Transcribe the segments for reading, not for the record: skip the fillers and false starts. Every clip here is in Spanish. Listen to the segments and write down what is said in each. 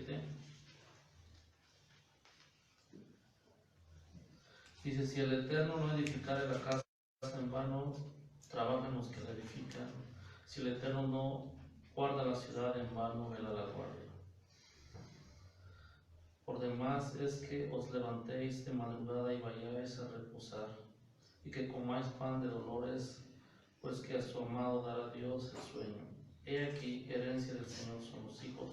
7. Dice, si el Eterno no edificare la casa, en vano trabajan los que la edifican. Si el Eterno no guarda la ciudad, en vano vela la guardia. Por demás es que os levantéis de madrugada y vayáis a reposar, y que comáis pan de dolores, pues que a su amado dará Dios el sueño. He aquí, herencia del Señor son los hijos,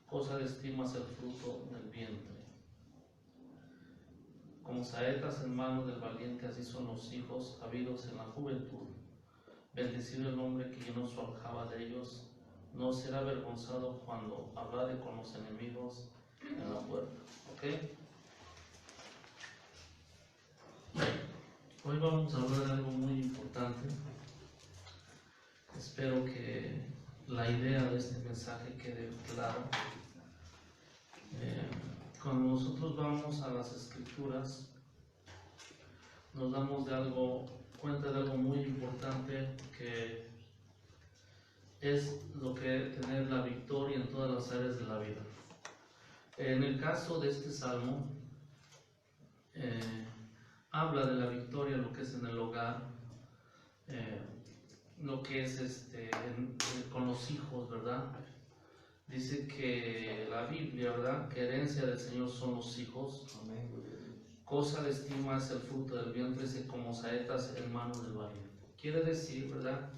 cosa de estima es el fruto del vientre. Como saetas en manos del valiente, así son los hijos habidos en la juventud. Bendecido el hombre que llenó su aljaba de ellos, no será avergonzado cuando hablare con los enemigos en la puerta. ¿Ok? Hoy vamos a hablar de algo muy importante. Espero que la idea de este mensaje quede clara. Cuando nosotros vamos a las Escrituras, nos damos cuenta de algo muy importante, que es lo que tener la victoria en todas las áreas de la vida. En el caso de este salmo, habla de la victoria, lo que es en el hogar, lo que es con los hijos, ¿verdad? Dice que la Biblia, ¿verdad?, que herencia del Señor son los hijos. Amén. Cosa de estima es el fruto del vientre, como saetas en manos del valiente. Quiere decir, ¿verdad?,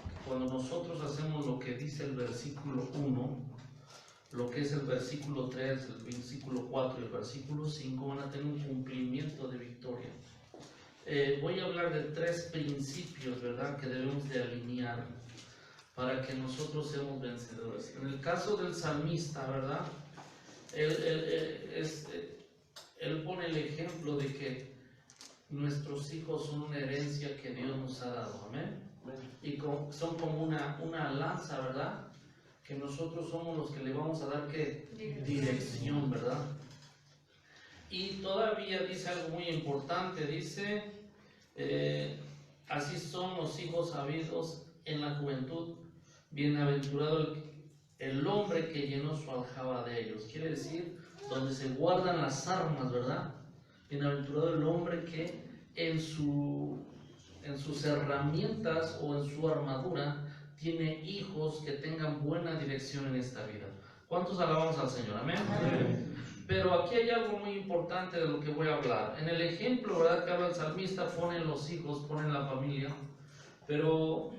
que cuando nosotros hacemos lo que dice el versículo 1, lo que es el versículo 3, el versículo 4 y el versículo 5 van a tener un cumplimiento de victoria. Voy a hablar de 3 principios, ¿verdad?, que debemos de alinear para que nosotros seamos vencedores. En el caso del salmista, ¿verdad?, él pone el ejemplo de que nuestros hijos son una herencia que Dios nos ha dado, amén, y son como una lanza, ¿verdad?, que nosotros somos los que le vamos a dar, ¿qué? Dirección, ¿verdad? Y todavía dice algo muy importante, dice, así son los hijos habidos en la juventud, bienaventurado el hombre que llenó su aljaba de ellos. Quiere decir, donde se guardan las armas, ¿verdad? Bienaventurado el hombre que en sus herramientas o en su armadura tiene hijos que tengan buena dirección en esta vida. ¿Cuántos alabamos al Señor? Amén. Amén. Pero aquí hay algo muy importante de lo que voy a hablar. En el ejemplo, ¿verdad?, que habla el salmista, ponen los hijos, ponen la familia, pero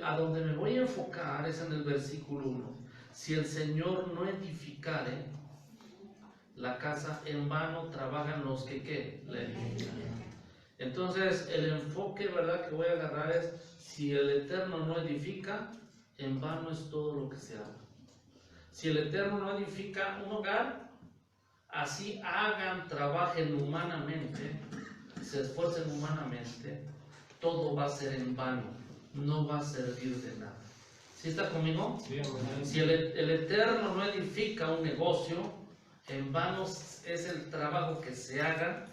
a donde me voy a enfocar es en el versículo 1. Si el Señor no edificare la casa, en vano trabajan los que ¿qué? La edifican. Entonces el enfoque, ¿verdad?, que voy a agarrar es: si el Eterno no edifica, en vano es todo lo que se haga. Si el Eterno no edifica un hogar, así hagan, trabajen humanamente, se esfuercen humanamente, todo va a ser en vano, no va a servir de nada. ¿Sí está conmigo? Sí, si el Eterno no edifica un negocio, en vano es el trabajo que se haga,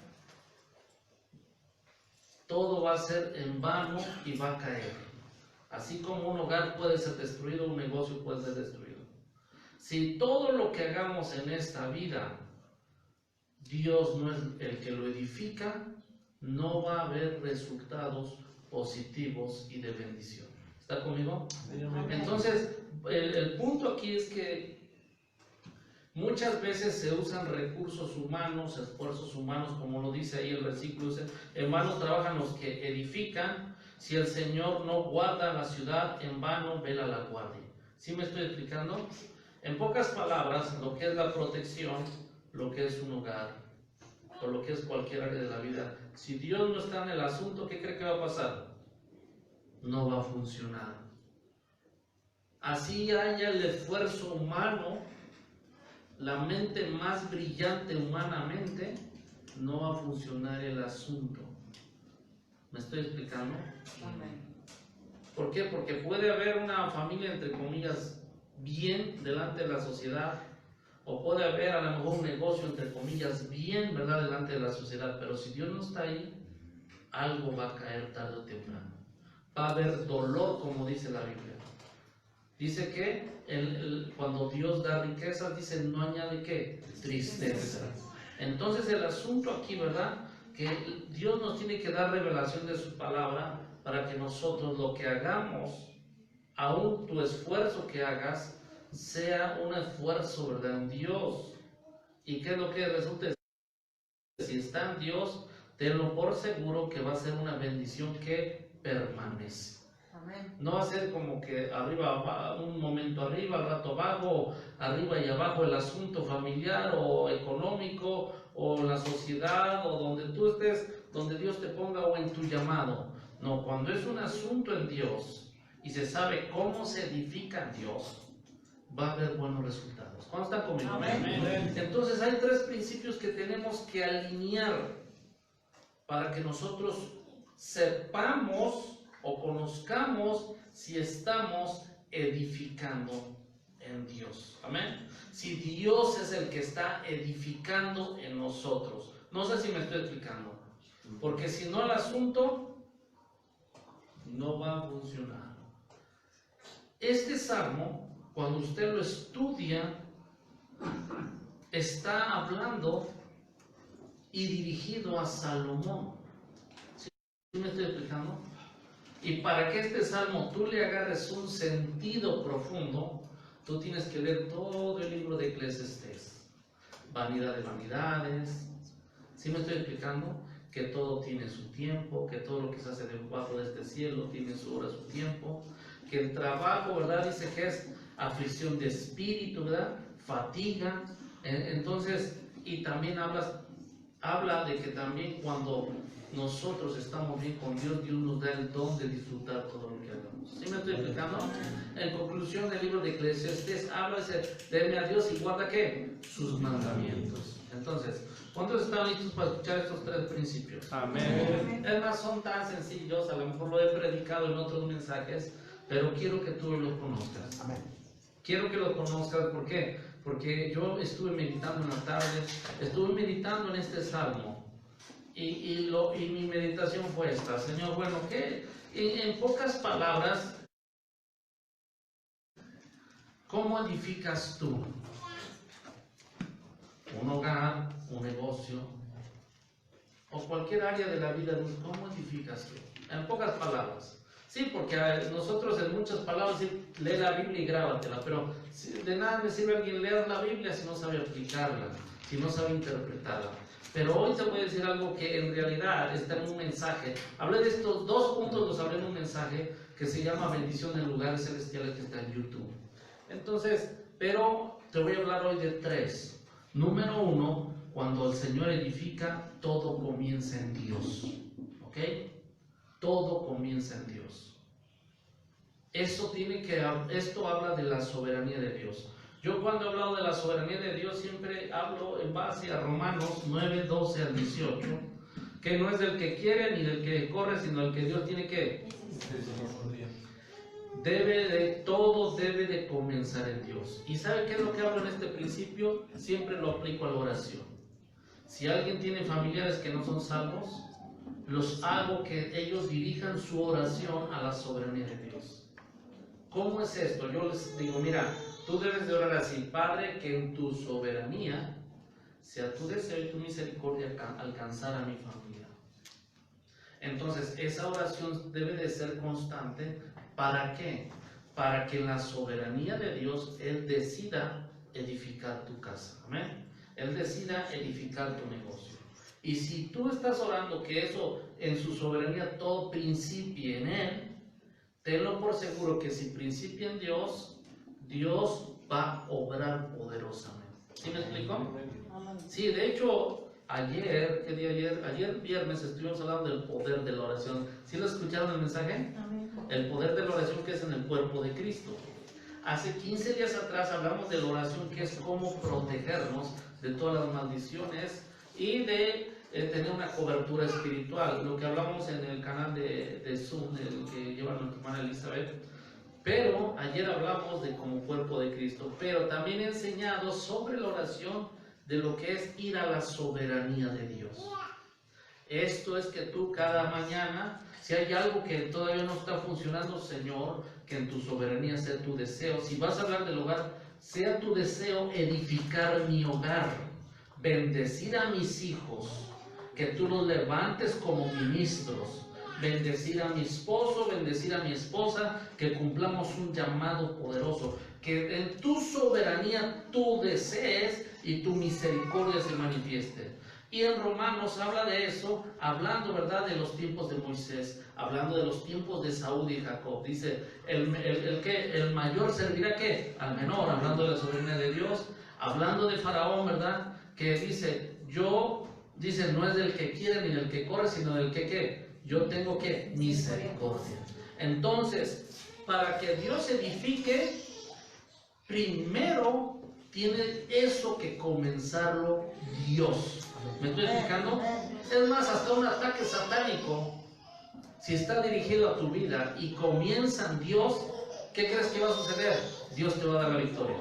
todo va a ser en vano y va a caer. Así como un hogar puede ser destruido, un negocio puede ser destruido. Si todo lo que hagamos en esta vida, Dios no es el que lo edifica, no va a haber resultados positivos y de bendición. ¿Está conmigo? Entonces, el punto aquí es que muchas veces se usan recursos humanos, esfuerzos humanos, como lo dice ahí el versículo, dice: en vano trabajan los que edifican, si el Señor no guarda la ciudad, en vano vela la guardia. ¿Sí me estoy explicando? En pocas palabras, lo que es la protección, lo que es un hogar, o lo que es cualquier área de la vida, si Dios no está en el asunto, ¿qué cree que va a pasar? No va a funcionar. Así haya el esfuerzo humano, la mente más brillante humanamente, no va a funcionar el asunto. ¿Me estoy explicando? Amén. ¿Por qué? Porque puede haber una familia, entre comillas, bien delante de la sociedad, o puede haber a lo mejor un negocio, entre comillas, bien, ¿verdad?, delante de la sociedad, pero si Dios no está ahí, algo va a caer tarde o temprano. Va a haber dolor, como dice la Biblia. Dice que cuando Dios da riquezas, dice, no añade ¿qué? Tristeza. Entonces el asunto aquí, ¿verdad? Que Dios nos tiene que dar revelación de su palabra para que nosotros lo que hagamos, aún tu esfuerzo que hagas, sea un esfuerzo, ¿verdad? En Dios. ¿Y qué es lo que resulta? Si está en Dios, tenlo por seguro que va a ser una bendición que permanece. Amén. No va a ser como que arriba, un momento arriba, al rato abajo, arriba y abajo el asunto familiar o económico o la sociedad o donde tú estés, donde Dios te ponga o en tu llamado. No, cuando es un asunto en Dios y se sabe cómo se edifica en Dios, va a haber buenos resultados. ¿Cuándo están conmigo? Amén. Entonces hay tres principios que tenemos que alinear para que nosotros sepamos o conozcamos si estamos edificando en Dios. Amén. Si Dios es el que está edificando en nosotros. No sé si me estoy explicando. Porque si no, el asunto no va a funcionar. Este salmo, cuando usted lo estudia, está hablando y dirigido a Salomón. ¿Sí me estoy explicando? Y para que este salmo tú le agarres un sentido profundo, tú tienes que leer todo el libro de Eclesiastés. Vanidad de vanidades. ¿Sí me estoy explicando? Que todo tiene su tiempo, que todo lo que se hace debajo de este cielo tiene su hora, su tiempo. Que el trabajo, ¿verdad? Dice que es aflicción de espíritu, ¿verdad? Fatiga. Entonces, y también habla de que también cuando nosotros estamos bien con Dios, Dios nos da el don de disfrutar todo lo que hagamos. ¿Sí me estoy explicando? En conclusión del libro de Eclesiastés habla de teme a Dios y guarda ¿qué? Sus mandamientos. Entonces, ¿cuántos están listos para escuchar estos tres principios? Amén. Es más, son tan sencillos, a lo mejor lo he predicado en otros mensajes, pero quiero que tú los conozcas. Amén. Quiero que los conozcas, ¿por qué? Porque yo estuve meditando en la tarde, estuve meditando en este salmo y mi meditación fue esta. Señor, bueno, ¿qué? En pocas palabras, ¿cómo edificas tú un hogar, un negocio o cualquier área de la vida? ¿Cómo edificas tú? En pocas palabras. Sí, porque nosotros en muchas palabras lee la Biblia y grábatela, pero de nada me sirve a alguien leer la Biblia si no sabe aplicarla, si no sabe interpretarla. Pero hoy te voy a decir algo que en realidad está en un mensaje. Hablé de estos dos puntos, los hablé en un mensaje que se llama Bendición en Lugares Celestiales, que está en YouTube. Entonces, pero te voy a hablar hoy de tres. Número uno, cuando el Señor edifica, todo comienza en Dios. ¿Ok? Todo comienza en Dios. Esto habla de la soberanía de Dios. Yo cuando he hablado de la soberanía de Dios siempre hablo en base a Romanos 9, 12 al 18, que no es del que quiere ni del que corre, sino el que Dios tiene que. Todo debe de comenzar en Dios. ¿Y sabe qué es lo que hablo en este principio? Siempre lo aplico a la oración. Si alguien tiene familiares que no son salvos, los hago que ellos dirijan su oración a la soberanía de Dios. ¿Cómo es esto? Yo les digo, mira, tú debes de orar así: Padre, que en tu soberanía sea tu deseo y tu misericordia alcanzar a mi familia. Entonces, esa oración debe de ser constante. ¿Para qué? Para que en la soberanía de Dios Él decida edificar tu casa. Amén. Él decida edificar tu negocio. Y si tú estás orando que eso en su soberanía todo principie en Él, tenlo por seguro que si principia en Dios, Dios va a obrar poderosamente. ¿Sí me explico? Sí, de hecho, ayer viernes estuvimos hablando del poder de la oración. ¿Sí lo escucharon el mensaje? El poder de la oración que es en el cuerpo de Cristo. Hace 15 días atrás hablamos de la oración, que es cómo protegernos de todas las maldiciones y de tener una cobertura espiritual, lo que hablamos en el canal de Zoom, el que lleva nuestra hermana Elizabeth. Pero ayer hablamos de como cuerpo de Cristo, pero también he enseñado sobre la oración de lo que es ir a la soberanía de Dios. Esto es que tú cada mañana, si hay algo que todavía no está funcionando, Señor, que en tu soberanía sea tu deseo. Si vas a hablar del hogar, sea tu deseo edificar mi hogar, bendecir a mis hijos, que tú los levantes como ministros, bendecir a mi esposo, bendecir a mi esposa, que cumplamos un llamado poderoso, que en tu soberanía tú desees y tu misericordia se manifieste. Y en Romanos habla de eso, hablando, ¿verdad?, de los tiempos de Moisés, hablando de los tiempos de Saúl y Jacob. Dice, el mayor servirá ¿qué? Al menor, hablando de la soberanía de Dios, hablando de Faraón, ¿verdad?, que dice, dice, no es del que quiere ni del que corre, sino del que ¿qué? Yo tengo ¿qué? Misericordia. Entonces, para que Dios edifique, primero tiene eso que comenzarlo Dios. ¿Me estoy explicando? Es más, hasta un ataque satánico, si está dirigido a tu vida y comienza en Dios, ¿qué crees que va a suceder? Dios te va a dar la victoria.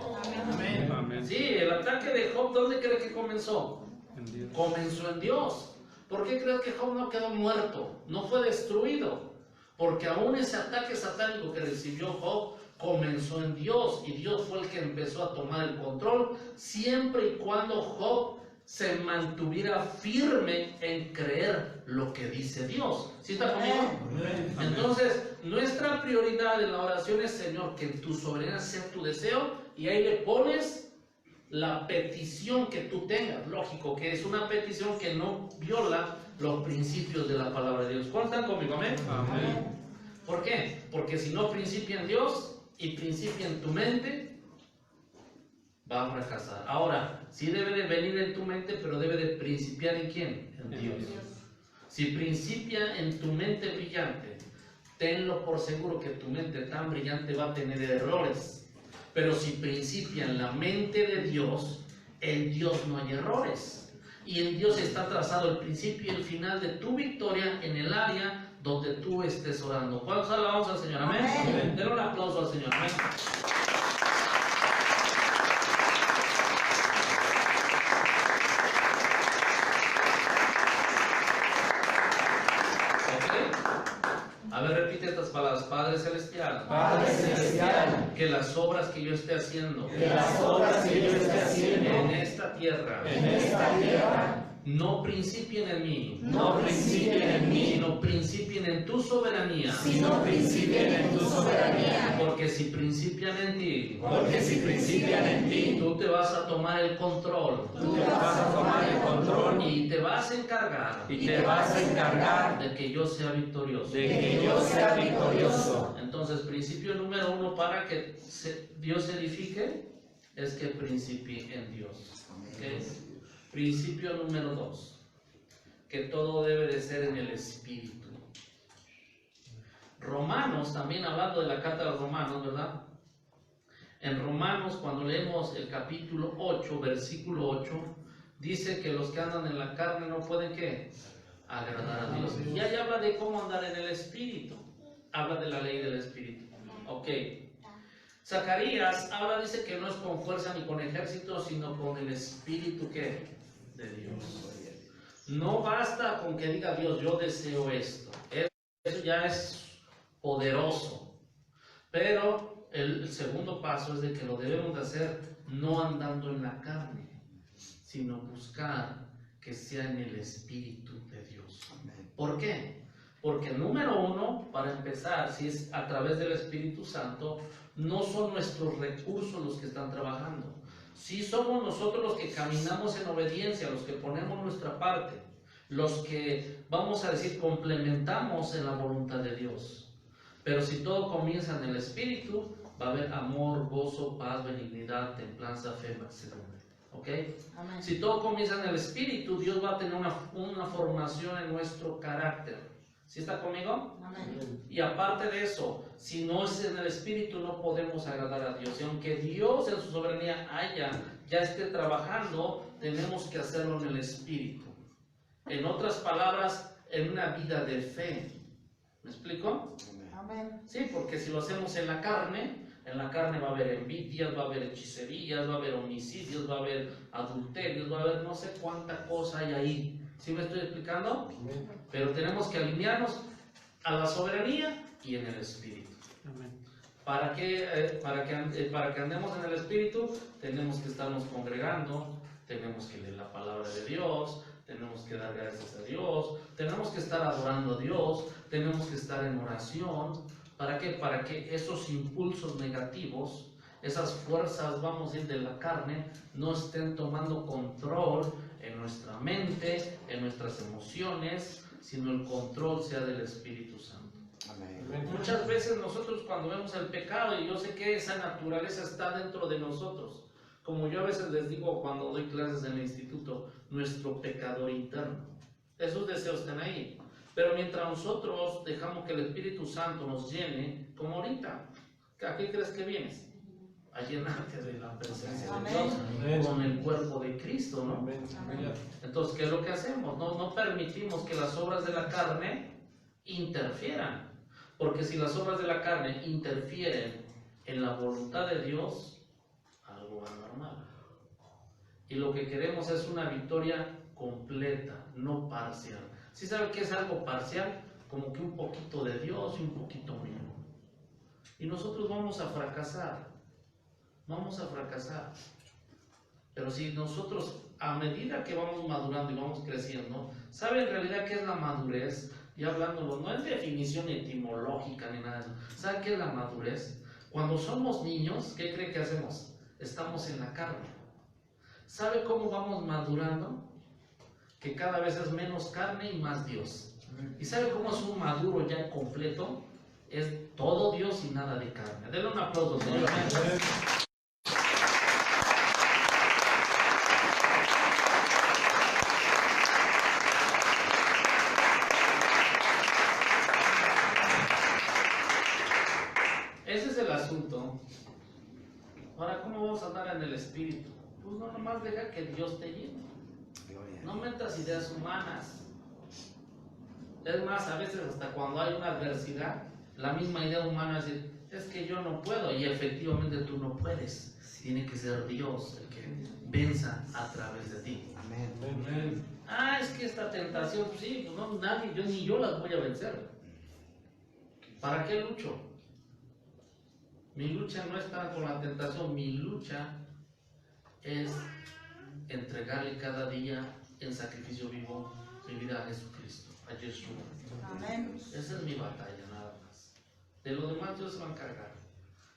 Amén. Amén. Sí, el ataque de Job, ¿dónde crees que comenzó? En Dios. Comenzó en Dios. ¿Por qué crees que Job no quedó muerto? No fue destruido. Porque aún ese ataque satánico que recibió Job comenzó en Dios. Y Dios fue el que empezó a tomar el control, siempre y cuando Job se mantuviera firme en creer lo que dice Dios. ¿Sí está conmigo? Amén. Entonces, nuestra prioridad en la oración es, Señor, que tu soberanía sea tu deseo, y ahí le pones la petición que tú tengas. Lógico que es una petición que no viola los principios de la palabra de Dios. ¿Cuántos están conmigo? Amén. Amén. ¿Por qué? Porque si no principia en Dios y principia en tu mente, va a fracasar. Ahora, sí debe de venir en tu mente, pero debe de principiar ¿en quién? En Dios. Si principia en tu mente brillante, tenlo por seguro que tu mente tan brillante va a tener errores. Pero si principia en la mente de Dios, en Dios no hay errores. Y en Dios está trazado el principio y el final de tu victoria en el área donde tú estés orando. ¿Cuántos alabamos al Señor? Amén. Amén. Denle un aplauso al Señor. Amén. A ver, repite estas palabras. Padre Celestial. Padre Celestial, Que las obras que yo esté haciendo que las obras que yo esté haciendo en esta tierra en esta tierra no principien en mí, no principien en mí, sino principien en tu soberanía. sino principien en tu soberanía. Porque si principian en ti, Porque si principian en ti, tú te vas a tomar el control tú te vas a tomar el control y te vas a encargar y te vas a encargar de que yo sea victorioso. de que yo sea victorioso. Entonces, principio número uno para que Dios se edifique es que principie en Dios. ¿Ok? Principio número 2, que todo debe de ser en el Espíritu. Romanos, también hablando de la carta de los Romanos, ¿verdad? En Romanos, cuando leemos el capítulo 8, versículo 8, dice que los que andan en la carne no pueden, ¿qué? Agradar a Dios. Y ahí habla de cómo andar en el Espíritu. Habla de la ley del Espíritu. Ok. Zacarías dice que no es con fuerza ni con ejército, sino con el Espíritu que de Dios. No basta con que diga Dios, yo deseo esto. Eso ya es poderoso. Pero el segundo paso es de que lo debemos de hacer no andando en la carne, sino buscar que sea en el Espíritu de Dios. ¿Por qué? Porque número uno, para empezar, si es a través del Espíritu Santo, no son nuestros recursos los que están trabajando. Sí somos nosotros los que caminamos en obediencia, los que ponemos nuestra parte, los que, vamos a decir, complementamos en la voluntad de Dios. Pero si todo comienza en el Espíritu, va a haber amor, gozo, paz, benignidad, templanza, fe, etc. ¿Ok? Amén. Si todo comienza en el Espíritu, Dios va a tener una formación en nuestro carácter. ¿Sí está conmigo? Amén. Y aparte de eso, si no es en el Espíritu, no podemos agradar a Dios. Y aunque Dios en su soberanía ya esté trabajando, tenemos que hacerlo en el Espíritu. En otras palabras, en una vida de fe. ¿Me explico? Amén. Sí, porque si lo hacemos en la carne va a haber envidias, va a haber hechicerías, va a haber homicidios, va a haber adulterios, va a haber no sé cuánta cosa hay ahí. ¿Sí me estoy explicando? Pero tenemos que alinearnos a la soberanía y en el Espíritu. ¿Para qué? Para que andemos en el Espíritu, tenemos que estarnos congregando, tenemos que leer la palabra de Dios, tenemos que dar gracias a Dios, tenemos que estar adorando a Dios, tenemos que estar en oración. ¿Para qué? Para que esos impulsos negativos, esas fuerzas, vamos a decir, de la carne, no estén tomando control en nuestra mente, en nuestras emociones, sino el control sea del Espíritu Santo. Amén. Muchas veces nosotros cuando vemos el pecado, y yo sé que esa naturaleza está dentro de nosotros, como yo a veces les digo cuando doy clases en el instituto, nuestro pecador interno, esos deseos están ahí, pero mientras nosotros dejamos que el Espíritu Santo nos llene, como ahorita, ¿a qué crees que vienes? A llenarte de la presencia de Dios, con el cuerpo de Cristo, ¿no? Entonces, ¿qué es lo que hacemos? No permitimos que las obras de la carne interfieran. Porque si las obras de la carne interfieren en la voluntad de Dios, algo va a andar mal. Y lo que queremos es una victoria completa, no parcial. ¿Sí sabe qué es algo parcial? Como que un poquito de Dios y un poquito mío. Y nosotros vamos a fracasar. Vamos a fracasar. Pero si nosotros, a medida que vamos madurando y vamos creciendo, ¿sabe en realidad qué es la madurez? Y hablándolo, no es definición etimológica ni nada de eso. ¿Sabe qué es la madurez? Cuando somos niños, ¿qué cree que hacemos? Estamos en la carne. ¿Sabe cómo vamos madurando? Que cada vez es menos carne y más Dios. ¿Y sabe cómo es un maduro ya completo? Es todo Dios y nada de carne. Denle un aplauso, señor. Ese es el asunto. Ahora, ¿cómo vamos a andar en el Espíritu? Pues no, nomás deja que Dios te llene. No metas ideas humanas. Es más, a veces hasta cuando hay una adversidad, la misma idea humana es decir, es que yo no puedo, y efectivamente tú no puedes. Tiene que ser Dios el que venza a través de ti. Amén. Ah, es que esta tentación, sí, pues no, nadie, ni yo las voy a vencer. ¿Para qué lucho? Mi lucha no está con la tentación, mi lucha es entregarle cada día en sacrificio vivo mi vida a Jesucristo, a Jesús. Amén. Esa es mi batalla, nada más. De lo demás Dios se va a encargar.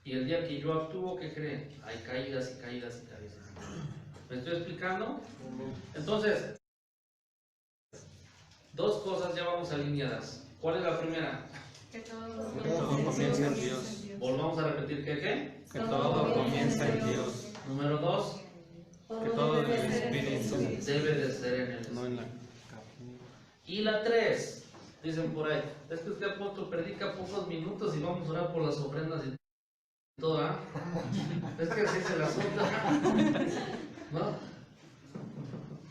Y el día que yo actúo, ¿qué creen? Hay caídas y caídas y caídas. ¿Me estoy explicando? Entonces, dos cosas ya vamos alineadas. ¿Cuál es la primera? Que todo comienza en Dios. Volvamos a repetir ¿qué? Que todo comienza en Dios. Número 2, Que todo del Espíritu. debe de ser en el No en la Y la 3, dicen por ahí, es que usted apóstol predica pocos minutos y vamos a orar por las ofrendas y todo, ¿ah? Es que así es el asunto, ¿no?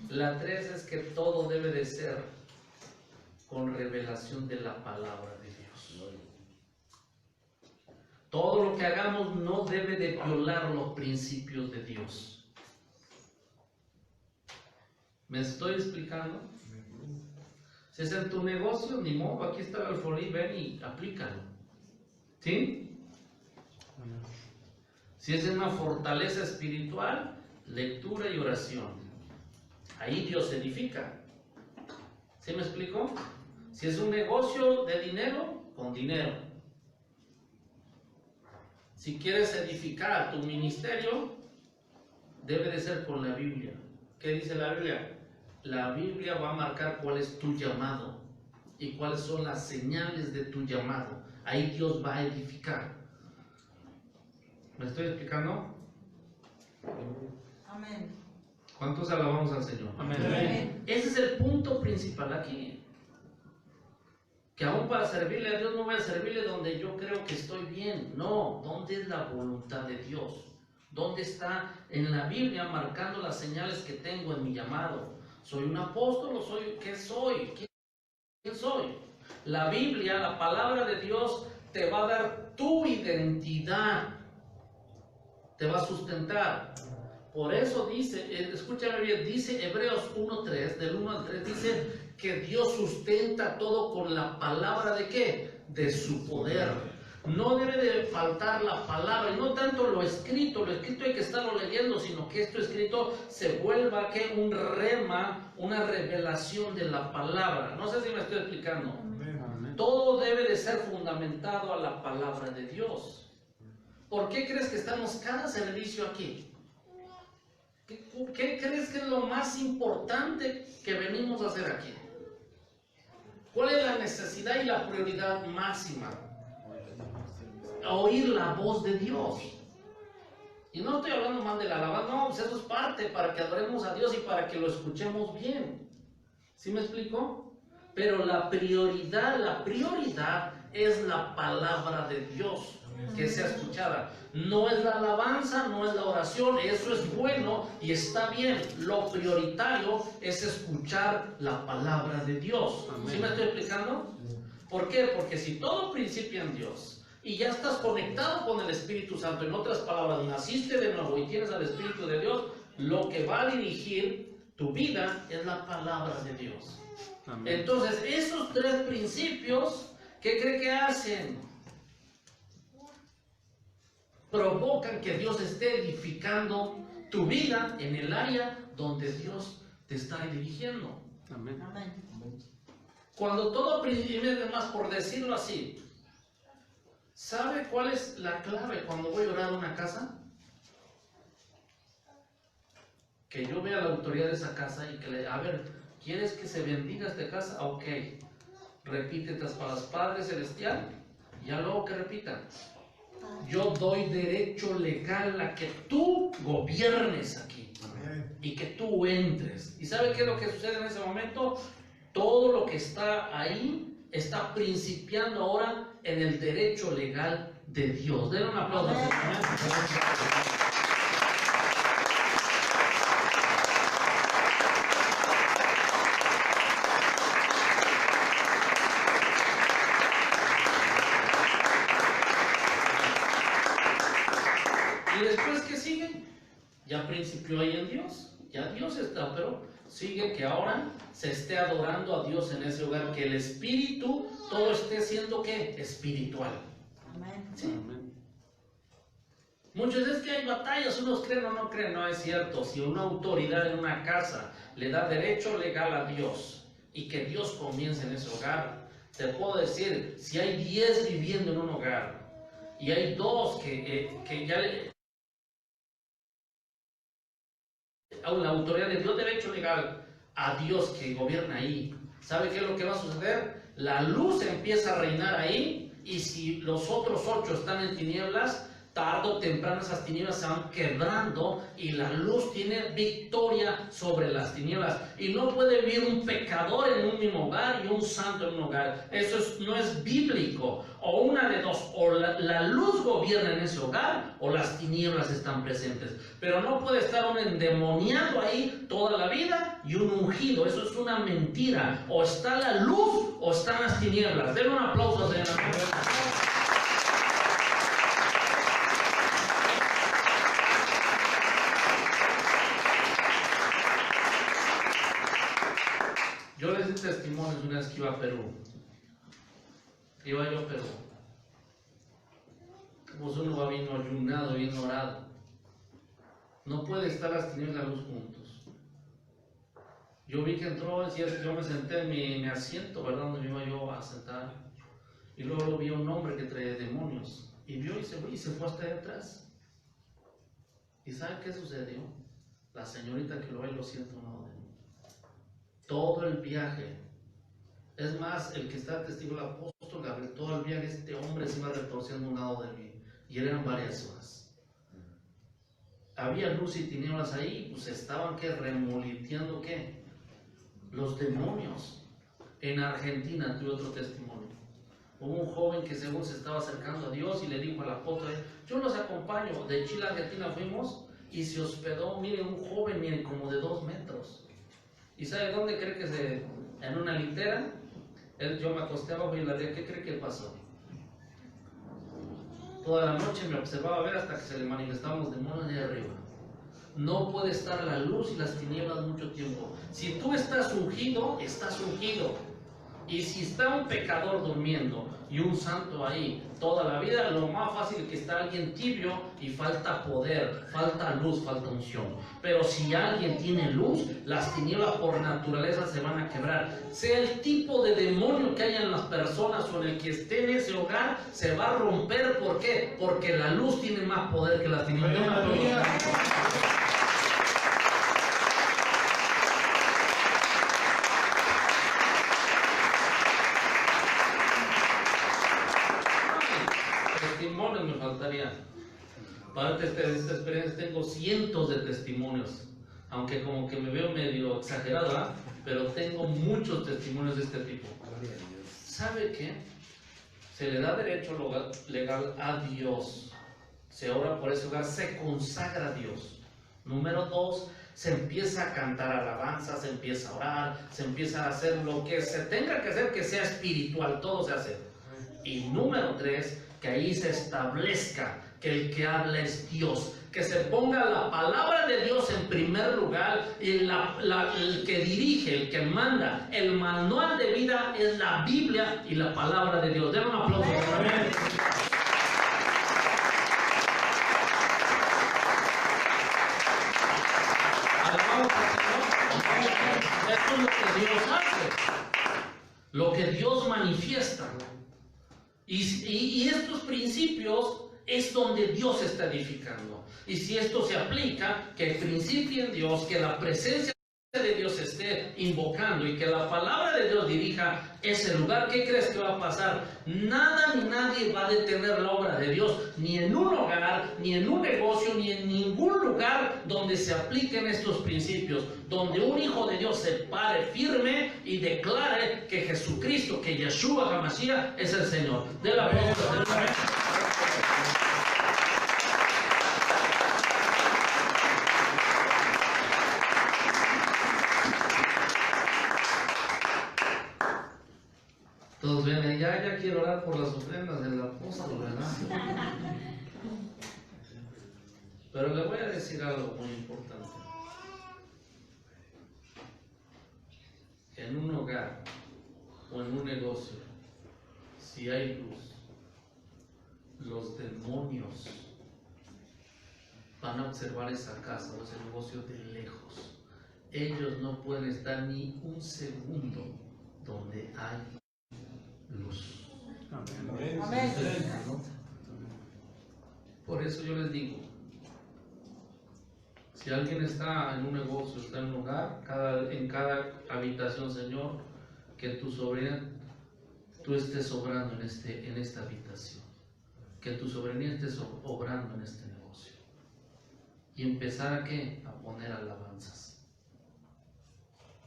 La 3 es que todo debe de ser con revelación de la palabra de Dios. Todo lo que hagamos no debe de violar los principios de Dios. ¿Me estoy explicando? Si es en tu negocio, ni modo, aquí está el alfolí, ven y aplícalo. ¿Sí? Si es en una fortaleza espiritual, lectura y oración. Ahí Dios edifica. ¿Sí me explico? Si es un negocio de dinero, con dinero. Si quieres edificar tu ministerio, debe de ser con la Biblia. ¿Qué dice la Biblia? La Biblia va a marcar cuál es tu llamado y cuáles son las señales de tu llamado. Ahí Dios va a edificar. ¿Me estoy explicando? Amén. ¿Cuántos alabamos al Señor? Amén. Ese es el punto principal aquí. Que aún para servirle a Dios no voy a servirle donde yo creo que estoy bien. No, ¿dónde es la voluntad de Dios? ¿Dónde está en la Biblia marcando las señales que tengo en mi llamado? ¿Soy un apóstol o soy? ¿Qué soy? ¿Quién soy? La Biblia, la palabra de Dios, te va a dar tu identidad. Te va a sustentar. Por eso dice, escúchame bien, dice Hebreos 1:3, del 1 al 3, dice que Dios sustenta todo con la palabra ¿de qué? De su poder. No debe de faltar la palabra, y no tanto lo escrito hay que estarlo leyendo, sino que esto escrito se vuelva que un rema, una revelación de la palabra. No sé si me estoy explicando. Amén. Todo debe de ser fundamentado a la palabra de Dios. ¿Por qué crees que estamos cada servicio aquí? ¿Qué crees que es lo más importante que venimos a hacer aquí? ¿Cuál es la necesidad y la prioridad máxima? Oír la voz de Dios. Y no estoy hablando más de la alabanza, no, pues eso es parte para que adoremos a Dios y para que lo escuchemos bien. ¿Sí me explico? Pero la prioridad es la palabra de Dios que sea escuchada. No es la alabanza, no es la oración, eso es bueno y está bien. Lo prioritario es escuchar la palabra de Dios. ¿Sí me estoy explicando? ¿Por qué? Porque si todo principia en Dios y ya estás conectado con el Espíritu Santo, en otras palabras, naciste de nuevo y tienes al Espíritu de Dios, lo que va a dirigir tu vida es la palabra de Dios. Amén. Entonces, esos tres principios, ¿qué cree que hacen? Provocan que Dios esté edificando tu vida en el área donde Dios te está dirigiendo. Amén. Cuando todo principio, además, por decirlo así, ¿sabe cuál es la clave cuando voy a orar a una casa? Que yo vea la autoridad de esa casa y que le, a ver, ¿quieres que se bendiga esta casa? Ok, repite estas palabras, Padre Celestial, y ya luego que repitan. Yo doy derecho legal a que tú gobiernes aquí y que tú entres. ¿Y sabe qué es lo que sucede en ese momento? Todo lo que está ahí está principiando ahora en el derecho legal de Dios. Den un aplauso al Señor. ¿Y después qué sigue? Ya principió ahí en Dios, ya Dios está, pero sigue que ahora se esté adorando a Dios en ese hogar, que el espíritu, todo esté siendo ¿qué? Espiritual. ¿Sí? Amén. Muchas veces que hay batallas, unos creen o no creen, no es cierto. Si una autoridad en una casa le da derecho legal a Dios y que Dios comience en ese hogar, te puedo decir, si hay 10 viviendo en un hogar y hay 2 que ya a la autoridad le dio derecho legal a Dios que gobierna ahí, ¿sabe qué es lo que va a suceder? La luz empieza a reinar ahí, y si los otros 8 están en tinieblas, tarde o temprano esas tinieblas se van quebrando y la luz tiene victoria sobre las tinieblas. Y no puede vivir un pecador en un mismo hogar y un santo en un hogar. Eso no es bíblico. O una de dos, o la luz gobierna en ese hogar o las tinieblas están presentes. Pero no puede estar un endemoniado ahí toda la vida y un ungido. Eso es una mentira. O está la luz o están las tinieblas. Denle un aplauso, señora. Yo les di testimonios una vez que iba a Perú. Iba yo a Perú. Pues uno va bien ayunado, bien orado. No puede estar las tinieblas y la luz juntos. Yo vi que entró, yo me senté en mi asiento, ¿verdad? Donde me iba yo a sentar. Y luego lo vi a un hombre que traía demonios. Y vio y se fue hasta allá atrás. ¿Y sabe qué sucedió? La señorita que lo ve lo siente a un lado de mí. Todo el viaje, es más, el que está testigo del apóstol Gabriel, todo el viaje este hombre se iba retorciendo a un lado de mí, y eran varias horas. Había luz y tinieblas ahí, pues estaban remoliteando los demonios. En Argentina tuve otro testimonio. Hubo un joven que según se estaba acercando a Dios y le dijo al apóstol, yo los acompaño. De Chile a Argentina fuimos y se hospedó, miren, un joven, miren, como de 2 metros. ¿Y sabe dónde cree que en una litera? Yo me acosté abajo y la dije, ¿qué cree que pasó? Toda la noche me observaba ver hasta que se le manifestaban los demonios de arriba. No puede estar la luz y las tinieblas mucho tiempo. Si tú estás ungido, estás ungido. Y si está un pecador durmiendo y un santo ahí toda la vida, lo más fácil es que está alguien tibio y falta poder, falta luz, falta unción. Pero si alguien tiene luz, las tinieblas por naturaleza se van a quebrar. Sea el tipo de demonio que haya en las personas o en el que esté en ese hogar, se va a romper. ¿Por qué? Porque la luz tiene más poder que las tinieblas. Testimonios me faltaría. Para esta experiencia tengo cientos de testimonios, aunque como que me veo medio exagerada, pero tengo muchos testimonios de este tipo. ¿Sabe qué? Se le da derecho legal a Dios, se ora por ese hogar, se consagra a Dios. Número 2, se empieza a cantar alabanza, se empieza a orar, se empieza a hacer lo que se tenga que hacer, que sea espiritual, todo se hace. Y número 3, que ahí se establezca que el que habla es Dios, que se ponga la palabra de Dios en primer lugar, y el que dirige, el que manda, el manual de vida es la Biblia y la palabra de Dios. Den un aplauso. Amén. Alabamos al Señor. Esto es lo que Dios hace, lo que Dios manifiesta. Y estos principios es donde Dios está edificando. Y si esto se aplica, que el principio en Dios, que la presencia de Dios esté invocando y que la palabra de Dios dirija ese lugar, ¿qué crees que va a pasar? Nada ni nadie va a detener la obra de Dios, ni en un hogar, ni en un negocio, ni en ningún lugar donde se apliquen estos principios, donde un hijo de Dios se pare firme y declare que Jesucristo, que Yeshua HaMashiach es el Señor. De la Todos ven, ya quiero orar por las ofrendas del apóstol, ¿verdad? Pero le voy a decir algo muy importante. En un hogar o en un negocio, si hay luz, los demonios van a observar esa casa o ese negocio de lejos. Ellos no pueden estar ni un segundo donde hay luz. Amén. Por eso yo les digo, si alguien está en un negocio, está en un hogar, en cada habitación, Señor, que tu soberanía, tú estés obrando en esta habitación, que tu soberanía estés obrando en este negocio, y empezar a ¿qué? A poner alabanzas,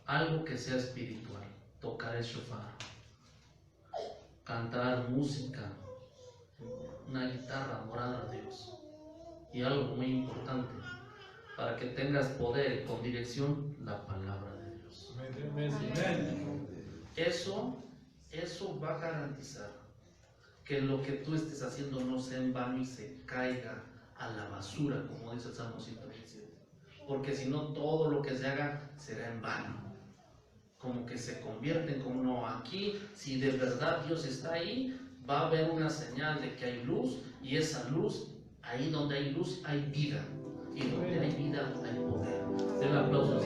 algo que sea espiritual, tocar el shofar, cantar música, una guitarra, adorar a Dios. Y algo muy importante, para que tengas poder con dirección, la palabra de Dios. Eso va a garantizar que lo que tú estés haciendo no sea en vano y se caiga a la basura, como dice el Salmo 117. Porque si no, todo lo que se haga será en vano. Como que se convierten como no. Aquí, si de verdad Dios está ahí, va a haber una señal de que hay luz, y esa luz, ahí donde hay luz hay vida, y donde hay vida hay poder. Den aplausos.